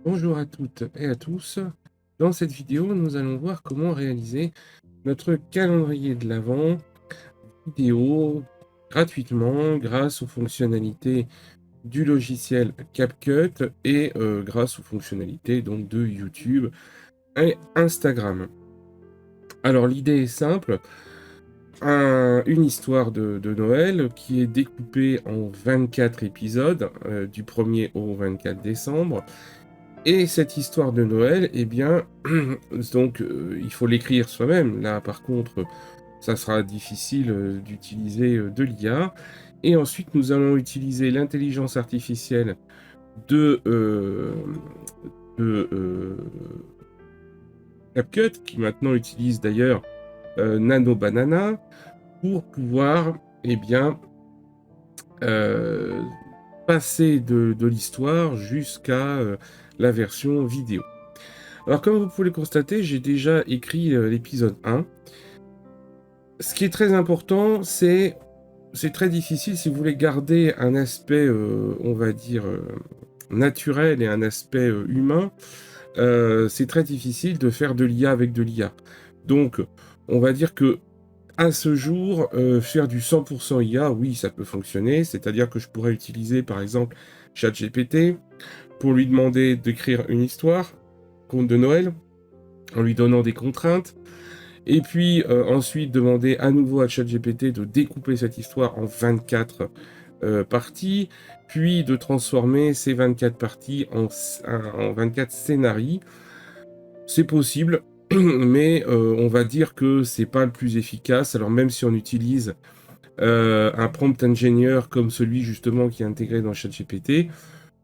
Bonjour à toutes et à tous. Dans cette vidéo, nous allons voir comment réaliser notre calendrier de l'Avent vidéo gratuitement grâce aux fonctionnalités du logiciel CapCut et grâce aux fonctionnalités donc de YouTube et Instagram. Alors l'idée est simple, une histoire de Noël qui est découpée en 24 épisodes du 1er au 24 décembre. Et cette histoire de Noël, eh bien, donc, il faut l'écrire soi-même. Là, par contre, ça sera difficile, d'utiliser, de l'IA. Et ensuite, nous allons utiliser l'intelligence artificielle de, de, CapCut, qui maintenant utilise d'ailleurs, Nano Banana, pour pouvoir, eh bien, heu, passer de l'histoire jusqu'à, la version vidéo. Alors comme vous pouvez le constater, j'ai déjà écrit, l'épisode 1. Ce qui est très important, c'est très difficile si vous voulez garder un aspect, on va dire, naturel et un aspect, humain, c'est très difficile de faire de l'IA avec de l'IA. Donc on va dire que à ce jour, faire du 100 IA, oui, ça peut fonctionner. C'est-à-dire que je pourrais utiliser, par exemple, ChatGPT pour lui demander d'écrire une histoire, conte de Noël, en lui donnant des contraintes. Et puis, ensuite demander à nouveau à ChatGPT de découper cette histoire en 24, parties, puis de transformer ces 24 parties en 24 scénarii. C'est possible, mais, on va dire que c'est pas le plus efficace. Alors même si on utilise, un prompt engineer comme celui justement qui est intégré dans ChatGPT,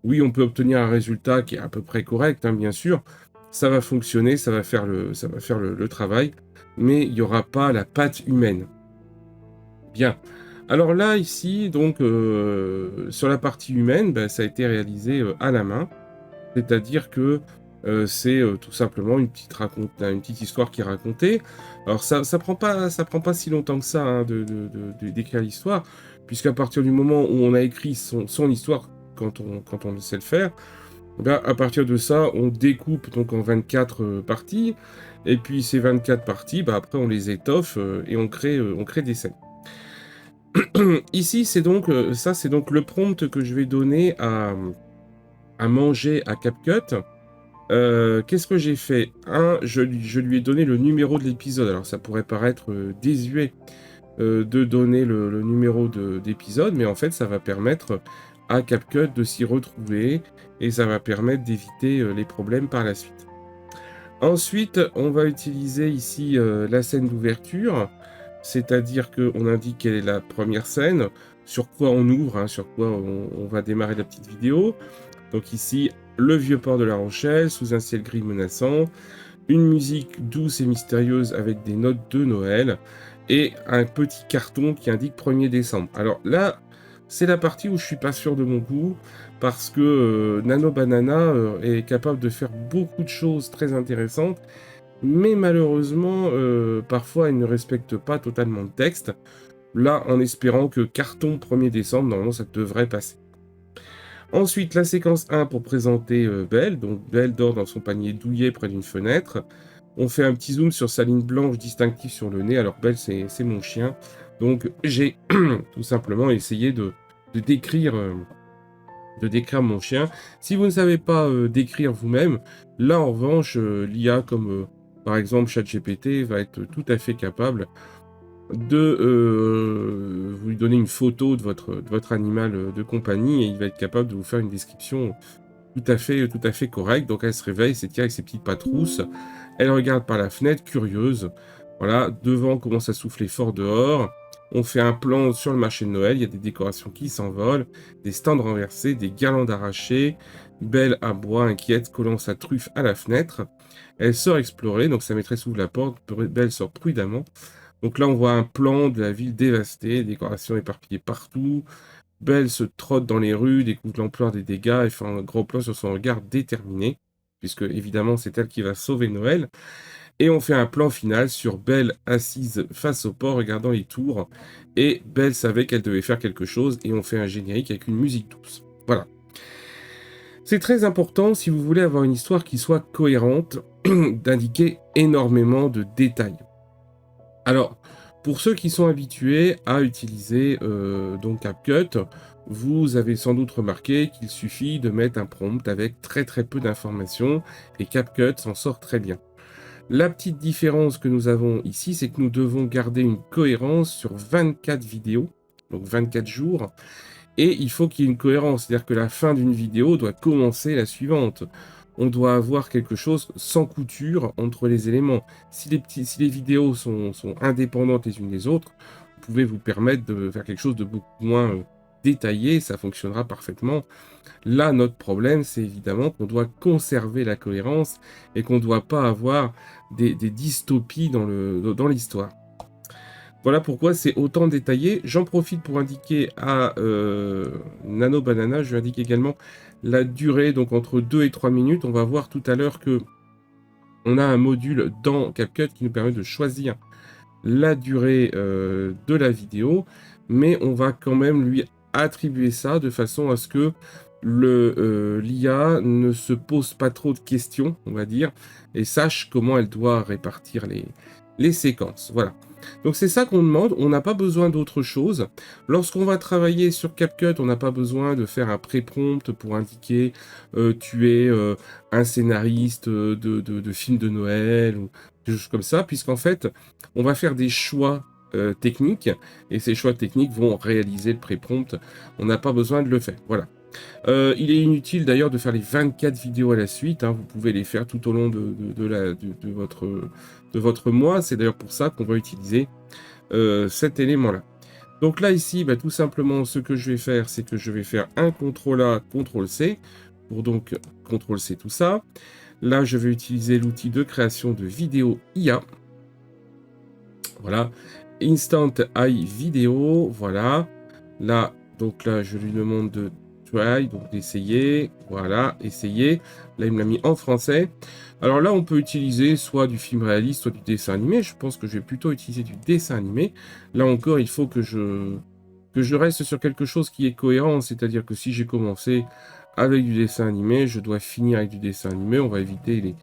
oui, on peut obtenir un résultat qui est à peu près correct, hein, bien sûr. Ça va fonctionner, ça va faire le travail, mais il y aura pas la patte humaine. Bien. Alors là, ici, donc, sur la partie humaine, bah, ça a été réalisé, à la main. C'est-à-dire que, c'est, tout simplement une petite histoire qui est racontée. Alors ça prend pas si longtemps que ça, hein, d'écrire l'histoire, puisqu'à partir du moment où on a écrit son histoire, quand on sait le faire, bah, à partir de ça, on découpe donc en 24, parties, et puis ces 24 parties, bah, après on les étoffe, et on crée des scènes. Ici, c'est donc le prompt que je vais donner à manger à CapCut. Qu'est-ce que j'ai fait? Je lui ai donné le numéro de l'épisode. Alors ça pourrait paraître, désuet, de donner le numéro d'épisode, mais en fait, ça va permettre à CapCut de s'y retrouver et ça va permettre d'éviter, les problèmes par la suite. Ensuite, on va utiliser ici, la scène d'ouverture, c'est-à-dire qu'on indique quelle est la première scène, sur quoi on ouvre, hein, sur quoi on va démarrer la petite vidéo. Donc ici, le vieux port de La Rochelle, sous un ciel gris menaçant, une musique douce et mystérieuse avec des notes de Noël et un petit carton qui indique 1er décembre. Alors là, c'est la partie où je suis pas sûr de mon goût parce que, Nano Banana, est capable de faire beaucoup de choses très intéressantes, mais malheureusement, parfois elle ne respecte pas totalement le texte. Là, en espérant que carton 1er décembre, normalement ça devrait passer. Ensuite, la séquence 1 pour présenter, Belle. Donc Belle dort dans son panier douillet près d'une fenêtre. On fait un petit zoom sur sa ligne blanche distinctive sur le nez. Alors Belle, c'est mon chien. Donc j'ai tout simplement essayé de décrire, de décrire mon chien. Si vous ne savez pas, décrire vous-même, là en revanche, l'IA comme, par exemple ChatGPT va être tout à fait capable de, vous lui donner une photo de votre animal, de compagnie et il va être capable de vous faire une description tout à fait correcte. Donc elle se réveille, s'étire avec ses petites pattes rousses, elle regarde par la fenêtre curieuse. Voilà, devant commence à souffler fort dehors. On fait un plan sur le marché de Noël, il y a des décorations qui s'envolent, des stands renversés, des guirlandes arrachées. Belle aboie, inquiète, collant sa truffe à la fenêtre. Elle sort explorer, donc sa maîtresse ouvre la porte, Belle sort prudemment. Donc là, on voit un plan de la ville dévastée, décorations éparpillées partout. Belle se trotte dans les rues, découvre l'ampleur des dégâts et fait un gros plan sur son regard déterminé, puisque évidemment c'est elle qui va sauver Noël. Et on fait un plan final sur Belle assise face au port, regardant les tours. Et Belle savait qu'elle devait faire quelque chose, et on fait un générique avec une musique douce. Voilà. C'est très important, si vous voulez avoir une histoire qui soit cohérente, d'indiquer énormément de détails. Alors, pour ceux qui sont habitués à utiliser donc CapCut, vous avez sans doute remarqué qu'il suffit de mettre un prompt avec très très peu d'informations et CapCut s'en sort très bien. La petite différence que nous avons ici, c'est que nous devons garder une cohérence sur 24 vidéos, donc 24 jours, et il faut qu'il y ait une cohérence, c'est-à-dire que la fin d'une vidéo doit commencer la suivante. On doit avoir quelque chose sans couture entre les éléments. Si les vidéos sont indépendantes les unes des autres, vous pouvez vous permettre de faire quelque chose de beaucoup moins détaillé, ça fonctionnera parfaitement. Là, notre problème, c'est évidemment qu'on doit conserver la cohérence et qu'on ne doit pas avoir des dystopies dans l'histoire. Voilà pourquoi c'est autant détaillé. J'en profite pour indiquer à Nano Banana, je lui indique également la durée, donc entre 2 et 3 minutes. On va voir tout à l'heure que on a un module dans CapCut qui nous permet de choisir la durée de la vidéo, mais on va quand même lui attribuer ça de façon à ce que l'IA ne se pose pas trop de questions, on va dire, et sache comment elle doit répartir les séquences. Voilà. Donc c'est ça qu'on demande, on n'a pas besoin d'autre chose. Lorsqu'on va travailler sur CapCut, on n'a pas besoin de faire un pré-prompt pour indiquer tu es un scénariste de film de Noël ou des choses comme ça, puisqu'en fait, on va faire des choix techniques, et ces choix techniques vont réaliser le pré-prompt. On n'a pas besoin de le faire. Voilà. Il est inutile d'ailleurs de faire les 24 vidéos à la suite, hein. Vous pouvez les faire tout au long de votre mois. C'est d'ailleurs pour ça qu'on va utiliser cet élément-là. Donc là, ici, bah, tout simplement, ce que je vais faire, c'est que je vais faire un CTRL-A, CTRL-C, pour donc CTRL-C tout ça. Là, je vais utiliser l'outil de création de vidéo IA. Voilà. Instant AI Vidéo, voilà. Là, donc là, je lui demande de try, donc d'essayer. Voilà, essayer. Là, il me l'a mis en français. Alors là, on peut utiliser soit du film réaliste, soit du dessin animé. Je pense que je vais plutôt utiliser du dessin animé. Là encore, il faut que je reste sur quelque chose qui est cohérent. C'est-à-dire que si j'ai commencé avec du dessin animé, je dois finir avec du dessin animé. On va éviter les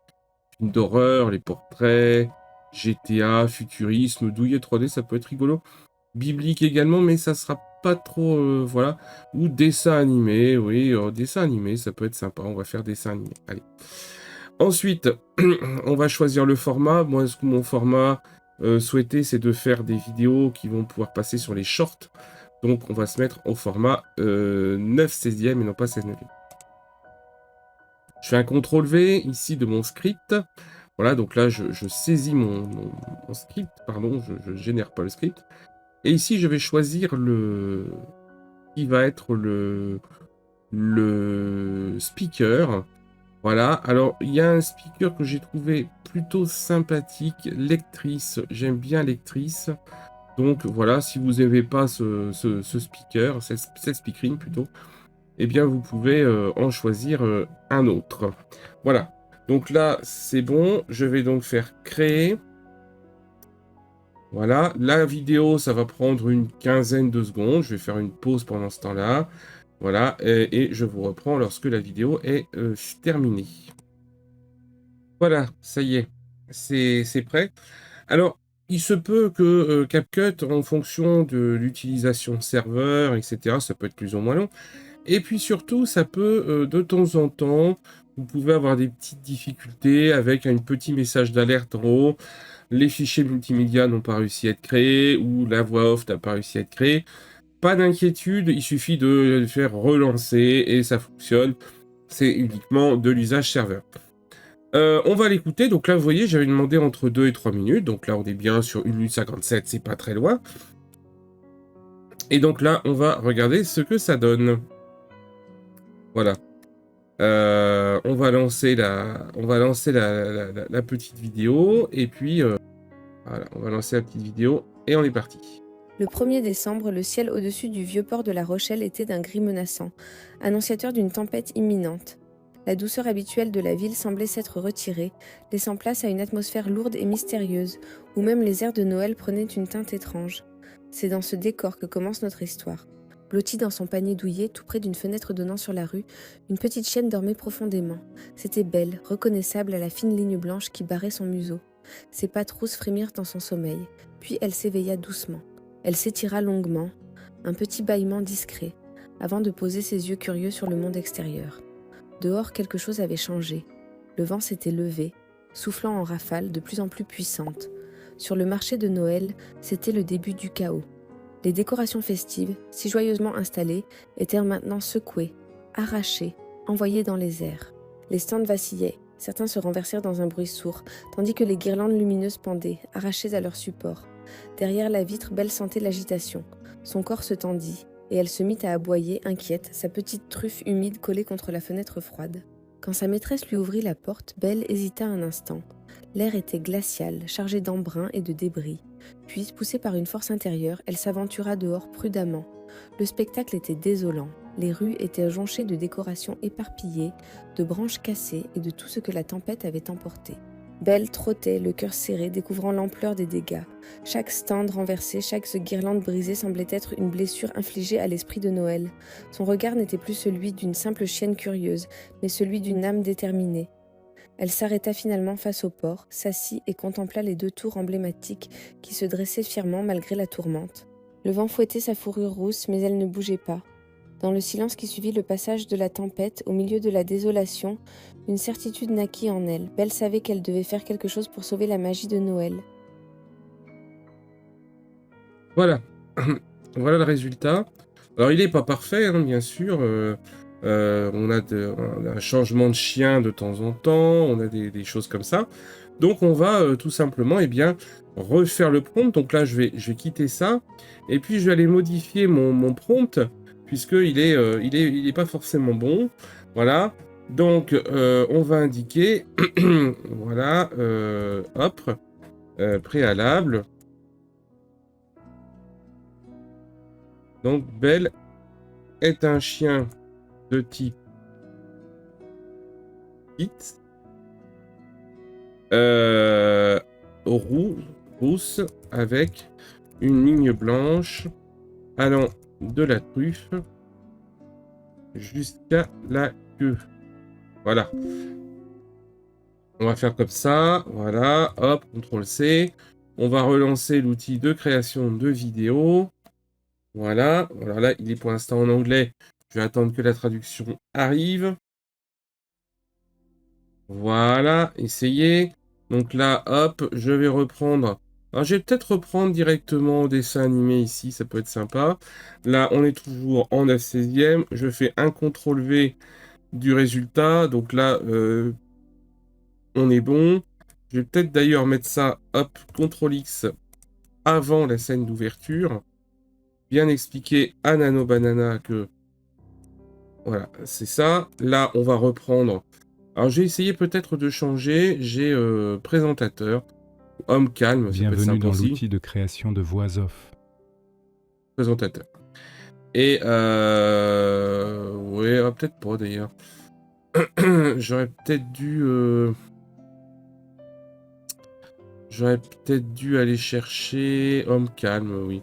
films d'horreur, les portraits, GTA, futurisme, douillet 3D, ça peut être rigolo. Biblique également, mais ça sera pas trop, voilà. Ou dessin animé, oui, dessin animé, ça peut être sympa. On va faire dessin animé. Allez. Ensuite, on va choisir le format. Moi, mon format souhaité, c'est de faire des vidéos qui vont pouvoir passer sur les shorts. Donc, on va se mettre au format 9/16e et non pas 16/9. Je fais un CTRL V ici de mon script. Voilà, donc là, je saisis mon script, pardon, je génère pas le script. Et ici, je vais choisir qui va être le speaker. Voilà, alors il y a un speaker que j'ai trouvé plutôt sympathique, Lectrice, j'aime bien Lectrice. Donc voilà, si vous n'aimez pas ce speaker, cette speakerine plutôt, eh bien vous pouvez en choisir un autre. Voilà, donc là c'est bon, je vais donc faire créer. Voilà, la vidéo ça va prendre une quinzaine de secondes, je vais faire une pause pendant ce temps-là. Voilà, et je vous reprends lorsque la vidéo est terminée. Voilà, ça y est, c'est prêt. Alors, il se peut que CapCut, en fonction de l'utilisation serveur, etc., ça peut être plus ou moins long. Et puis surtout, ça peut, de temps en temps, vous pouvez avoir des petites difficultés avec un petit message d'alerte en haut. Les fichiers multimédia n'ont pas réussi à être créés ou la voix off n'a pas réussi à être créée. Pas d'inquiétude, il suffit de le faire relancer et ça fonctionne. C'est uniquement de l'usage serveur. On va l'écouter. Donc là, vous voyez, j'avais demandé entre 2 et 3 minutes. Donc là, on est bien sur 1 minute 57, c'est pas très loin. Et donc là, on va regarder ce que ça donne. Voilà. On va lancer la petite vidéo. Et puis, voilà, on va lancer la petite vidéo. Et on est parti. Le 1er décembre, le ciel au-dessus du vieux port de La Rochelle était d'un gris menaçant, annonciateur d'une tempête imminente. La douceur habituelle de la ville semblait s'être retirée, laissant place à une atmosphère lourde et mystérieuse, où même les airs de Noël prenaient une teinte étrange. C'est dans ce décor que commence notre histoire. Blottie dans son panier douillet, tout près d'une fenêtre donnant sur la rue, une petite chienne dormait profondément. C'était Belle, reconnaissable à la fine ligne blanche qui barrait son museau. Ses pattes rousses frémirent dans son sommeil, puis elle s'éveilla doucement. Elle s'étira longuement, un petit bâillement discret, avant de poser ses yeux curieux sur le monde extérieur. Dehors, quelque chose avait changé. Le vent s'était levé, soufflant en rafales de plus en plus puissantes. Sur le marché de Noël, c'était le début du chaos. Les décorations festives, si joyeusement installées, étaient maintenant secouées, arrachées, envoyées dans les airs. Les stands vacillaient, certains se renversèrent dans un bruit sourd, tandis que les guirlandes lumineuses pendaient, arrachées à leur support. Derrière la vitre, Belle sentait l'agitation. Son corps se tendit, et elle se mit à aboyer, inquiète, sa petite truffe humide collée contre la fenêtre froide. Quand sa maîtresse lui ouvrit la porte, Belle hésita un instant. L'air était glacial, chargé d'embrun et de débris. Puis, poussée par une force intérieure, elle s'aventura dehors prudemment. Le spectacle était désolant. Les rues étaient jonchées de décorations éparpillées, de branches cassées et de tout ce que la tempête avait emporté. Belle trottait, le cœur serré, découvrant l'ampleur des dégâts. Chaque stand renversé, chaque guirlande brisée semblait être une blessure infligée à l'esprit de Noël. Son regard n'était plus celui d'une simple chienne curieuse, mais celui d'une âme déterminée. Elle s'arrêta finalement face au port, s'assit et contempla les 2 tours emblématiques qui se dressaient fièrement malgré la tourmente. Le vent fouettait sa fourrure rousse, mais elle ne bougeait pas. Dans le silence qui suivit le passage de la tempête, au milieu de la désolation, une certitude naquit en elle. Belle savait qu'elle devait faire quelque chose pour sauver la magie de Noël. Voilà. Voilà le résultat. Alors, il n'est pas parfait, hein, bien sûr. On a un changement de chien de temps en temps. On a des choses comme ça. Donc, on va tout simplement refaire le prompt. Donc là, je vais quitter ça. Et puis, je vais aller modifier mon prompt, puisqu'il est pas forcément bon. Voilà. Donc, on va indiquer, voilà, hop, préalable. Donc, Belle est un chien de type Pit, rousse, avec une ligne blanche allant de la truffe jusqu'à la queue. Voilà. On va faire comme ça. Voilà. Hop, CTRL-C. On va relancer l'outil de création de vidéo. Voilà. Alors là, il est pour l'instant en anglais. Je vais attendre que la traduction arrive. Voilà. Essayez. Donc là, hop, je vais reprendre. Alors, je vais peut-être reprendre directement au dessin animé ici. Ça peut être sympa. Là, on est toujours en 9/16e. Je fais un CTRL-V du résultat. Donc là, on est bon. Je vais peut-être d'ailleurs mettre ça, hop, CTRL-X avant la scène d'ouverture. Bien expliquer à Nano Banana que voilà, c'est ça. Là, on va reprendre. Alors, j'ai essayé peut-être de changer. J'ai présentateur, homme calme, ça peut être Bienvenue sympa dans aussi. l'outil de création de voix off. Présentateur. Et ouais, peut-être pas d'ailleurs. J'aurais peut-être dû aller chercher homme calme, oui.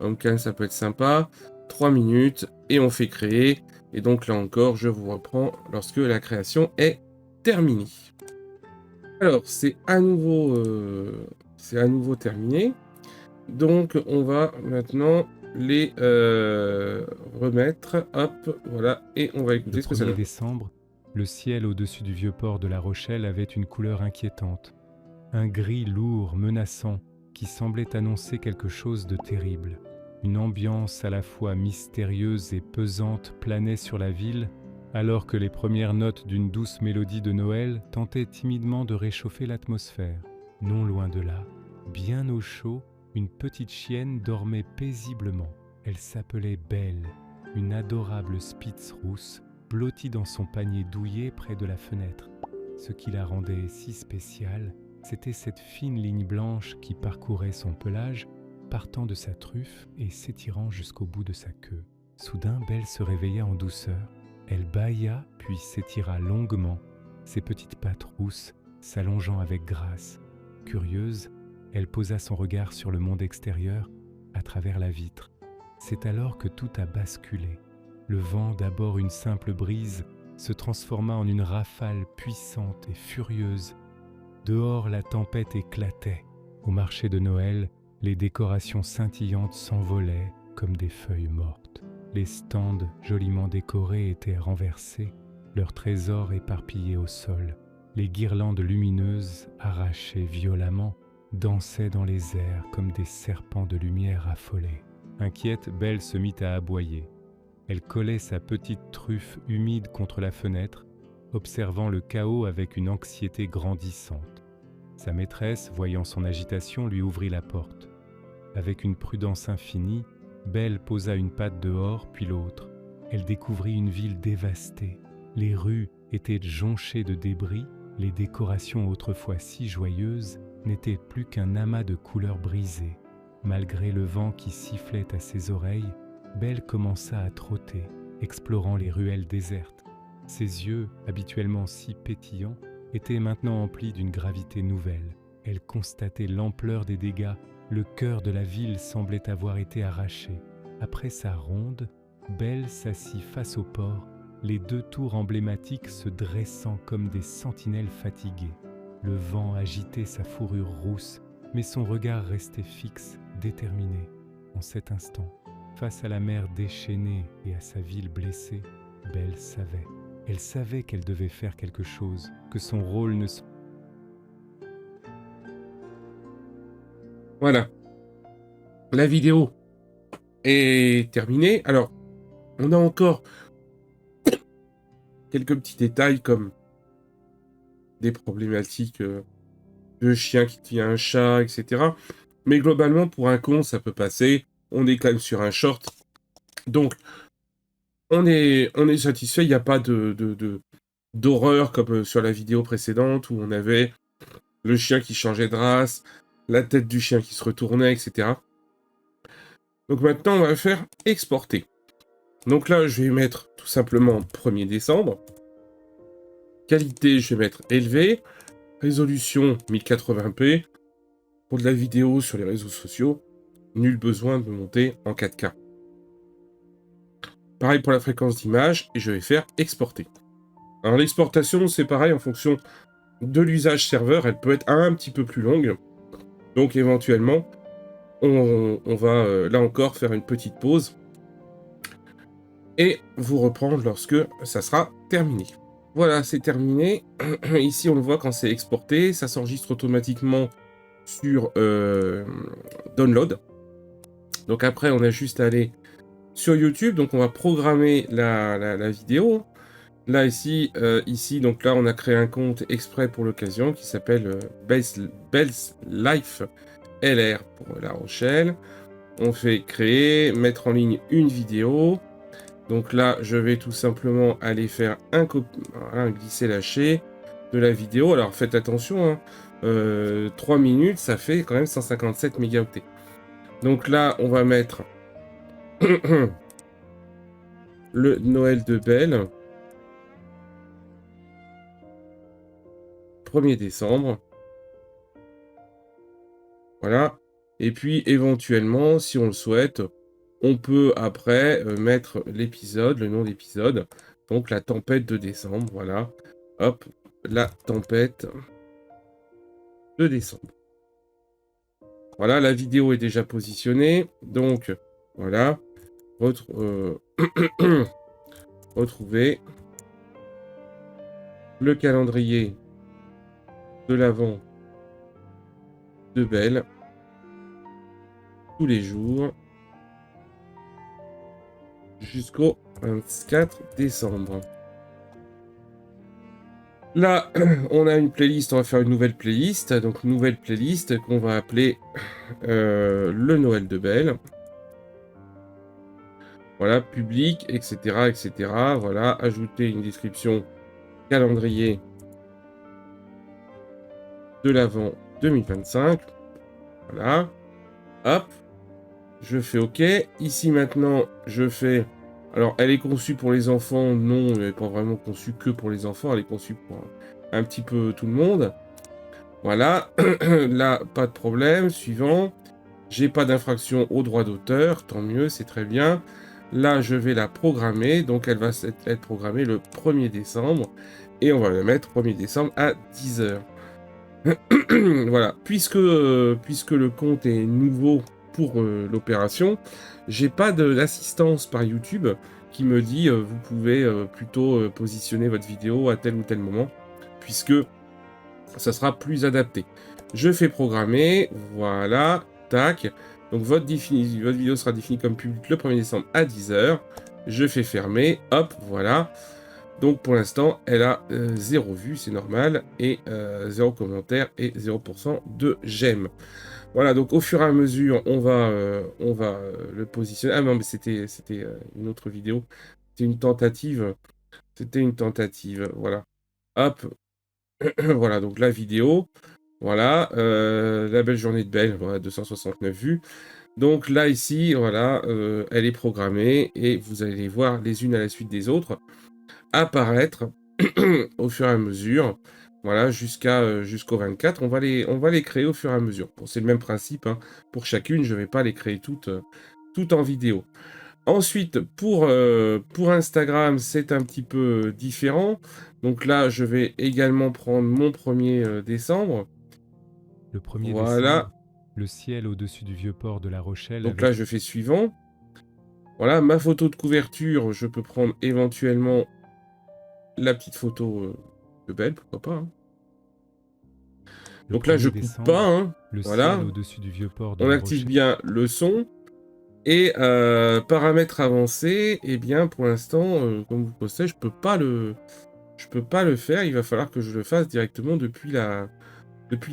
Homme calme, ça peut être sympa. 3 minutes et on fait créer. Et donc là encore, je vous reprends lorsque la création est terminée. Alors, c'est à nouveau terminé. Donc, on va maintenant les remettre. Hop, voilà. Et on va écouter Le ce que ça 1er donne. décembre, le ciel au-dessus du vieux port de La Rochelle avait une couleur inquiétante. Un gris lourd, menaçant, qui semblait annoncer quelque chose de terrible. Une ambiance à la fois mystérieuse et pesante planait sur la ville, alors que les premières notes d'une douce mélodie de Noël tentaient timidement de réchauffer l'atmosphère. Non loin de là, bien au chaud, une petite chienne dormait paisiblement. Elle s'appelait Belle, une adorable Spitz rousse, blottie dans son panier douillet près de la fenêtre. Ce qui la rendait si spéciale, c'était cette fine ligne blanche qui parcourait son pelage, partant de sa truffe et s'étirant jusqu'au bout de sa queue. Soudain, Belle se réveilla en douceur. Elle bâilla puis s'étira longuement, ses petites pattes rousses s'allongeant avec grâce. Curieuse, elle posa son regard sur le monde extérieur à travers la vitre. C'est alors que tout a basculé. Le vent, d'abord une simple brise, se transforma en une rafale puissante et furieuse. Dehors, la tempête éclatait. Au marché de Noël, les décorations scintillantes s'envolaient comme des feuilles mortes. Les stands joliment décorés étaient renversés, leurs trésors éparpillés au sol. Les guirlandes lumineuses, arrachées violemment, dansaient dans les airs comme des serpents de lumière affolés. Inquiète, Belle se mit à aboyer. Elle collait sa petite truffe humide contre la fenêtre, observant le chaos avec une anxiété grandissante. Sa maîtresse, voyant son agitation, lui ouvrit la porte. Avec une prudence infinie, Belle posa une patte dehors, puis l'autre. Elle découvrit une ville dévastée. Les rues étaient jonchées de débris, les décorations autrefois si joyeuses n'étaient plus qu'un amas de couleurs brisées. Malgré le vent qui sifflait à ses oreilles, Belle commença à trotter, explorant les ruelles désertes. Ses yeux, habituellement si pétillants, étaient maintenant emplis d'une gravité nouvelle. Elle constatait l'ampleur des dégâts. Le cœur de la ville semblait avoir été arraché. Après sa ronde, Belle s'assit face au port, les deux tours emblématiques se dressant comme des sentinelles fatiguées. Le vent agitait sa fourrure rousse, mais son regard restait fixe, déterminé. En cet instant, face à la mer déchaînée et à sa ville blessée, Belle savait. Elle savait qu'elle devait faire quelque chose, que son rôle ne se... Voilà. La vidéo est terminée. Alors, on a encore quelques petits détails comme des problématiques de chien qui devient un chat, etc. Mais globalement, pour un con, ça peut passer. On est quand même sur un short. Donc, on est satisfait. Il n'y a pas d'horreur comme sur la vidéo précédente où on avait le chien qui changeait de race, la tête du chien qui se retournait, etc. Donc maintenant, on va faire exporter. Donc là, je vais mettre tout simplement 1er décembre. Qualité, je vais mettre élevé. Résolution 1080p. Pour de la vidéo sur les réseaux sociaux, nul besoin de monter en 4K. Pareil pour la fréquence d'image, et je vais faire exporter. Alors l'exportation, c'est pareil en fonction de l'usage serveur, elle peut être un petit peu plus longue. Donc éventuellement, on va là encore faire une petite pause et vous reprendre lorsque ça sera terminé. Voilà, c'est terminé. Ici, on le voit quand c'est exporté, ça s'enregistre automatiquement sur Download. Donc après, on a juste à aller sur YouTube, donc on va programmer la vidéo. Là, ici, donc là, on a créé un compte exprès pour l'occasion qui s'appelle Bell's Life LR pour La Rochelle. On fait créer, mettre en ligne une vidéo. Donc là, je vais tout simplement aller faire un glisser-lâcher de la vidéo. Alors faites attention, hein, 3 minutes, ça fait quand même 157 mégaoctets. Donc là, on va mettre le Noël de Belle. 1er décembre. Voilà. Et puis, éventuellement, si on le souhaite, on peut après mettre l'épisode, le nom d'épisode. Donc, la tempête de décembre. Voilà. Hop. La tempête de décembre. Voilà, la vidéo est déjà positionnée. Donc, voilà. Retrouver le calendrier de l'Avent de Belle tous les jours jusqu'au 24 décembre. Là, on a une playlist, on va faire une nouvelle playlist. Donc, nouvelle playlist qu'on va appeler le Noël de Belle. Voilà, public, etc., etc. Voilà, ajouter une description calendrier de l'Avent 2025. Voilà. Hop. Je fais OK. Ici, maintenant, je fais... Alors, elle est conçue pour les enfants. Non, elle n'est pas vraiment conçue que pour les enfants. Elle est conçue pour un petit peu tout le monde. Voilà. Là, pas de problème. Suivant. J'ai pas d'infraction au droit d'auteur, tant mieux, c'est très bien. Là, je vais la programmer, donc elle va être programmée le 1er décembre, et on va la mettre 1er décembre à 10 heures. Voilà, puisque le compte est nouveau pour l'opération, j'ai pas d'assistance par YouTube qui me dit vous pouvez plutôt positionner votre vidéo à tel ou tel moment, puisque ça sera plus adapté. Je fais programmer, voilà, tac. Donc votre vidéo sera définie comme public le 1er décembre à 10 heures. Je fais fermer, hop, voilà. Donc pour l'instant, elle a 0 vue, c'est normal, et 0 commentaire et 0% de j'aime. Voilà, donc au fur et à mesure, on va le positionner. Ah non, mais c'était une autre vidéo. C'était une tentative. C'était une tentative, voilà. Hop, voilà, donc la vidéo. Voilà, la belle journée de Belle, voilà, 269 vues. Donc là, ici, voilà, elle est programmée, et vous allez les voir les unes à la suite des autres apparaître au fur et à mesure, voilà, jusqu'au 24. On va les créer au fur et à mesure. Bon, c'est le même principe, hein, pour chacune, je ne vais pas les créer toutes en vidéo. Ensuite, pour Instagram, c'est un petit peu différent. Donc là, je vais également prendre mon 1er décembre. Le 1er Voilà. décembre, le ciel au-dessus du vieux port de La Rochelle Donc avait... là, je fais suivant. Voilà, ma photo de couverture, je peux prendre éventuellement la petite photo de Belle, pourquoi pas, hein. Le Donc là, je 1er coupe décembre, pas, hein. le Voilà. ciel au-dessus du vieux port de On La active Rochelle... bien le son. Et paramètres avancés, eh bien, pour l'instant, comme vous le savez, je peux pas le faire. Il va falloir que je le fasse directement depuis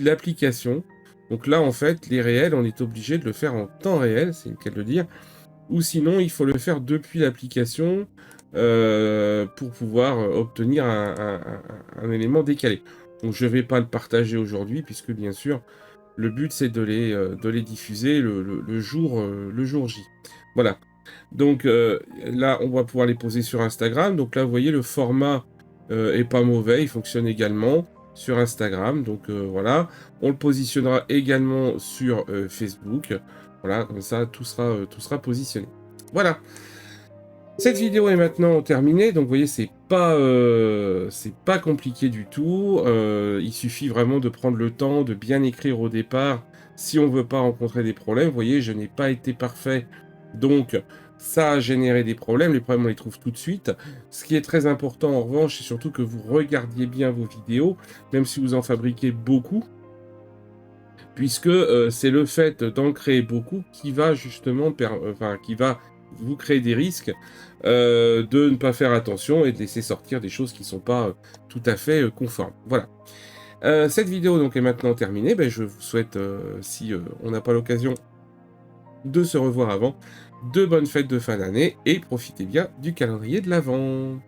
l'application. Donc là, en fait, les réels, on est obligé de le faire en temps réel, c'est le cas de le dire. Ou sinon, il faut le faire depuis l'application pour pouvoir obtenir un élément décalé. Donc je ne vais pas le partager aujourd'hui, puisque bien sûr, le but c'est de les diffuser le jour J. Voilà. Donc là, on va pouvoir les poser sur Instagram. Donc là, vous voyez, le format est pas mauvais, il fonctionne également sur Instagram. Donc voilà, on le positionnera également sur Facebook. Voilà, comme ça, tout sera positionné. Voilà. Cette vidéo est maintenant terminée, donc vous voyez, c'est pas compliqué du tout. Il suffit vraiment de prendre le temps de bien écrire au départ si on veut pas rencontrer des problèmes. Vous voyez, je n'ai pas été parfait, donc ça a généré des problèmes. Les problèmes, on les trouve tout de suite. Ce qui est très important en revanche, c'est surtout que vous regardiez bien vos vidéos, même si vous en fabriquez beaucoup, puisque c'est le fait d'en créer beaucoup qui va justement qui va vous créer des risques de ne pas faire attention et de laisser sortir des choses qui ne sont pas tout à fait conformes. Voilà. Cette vidéo donc est maintenant terminée. Ben, je vous souhaite, si on n'a pas l'occasion de se revoir avant, de bonnes fêtes de fin d'année et profitez bien du calendrier de l'Avent.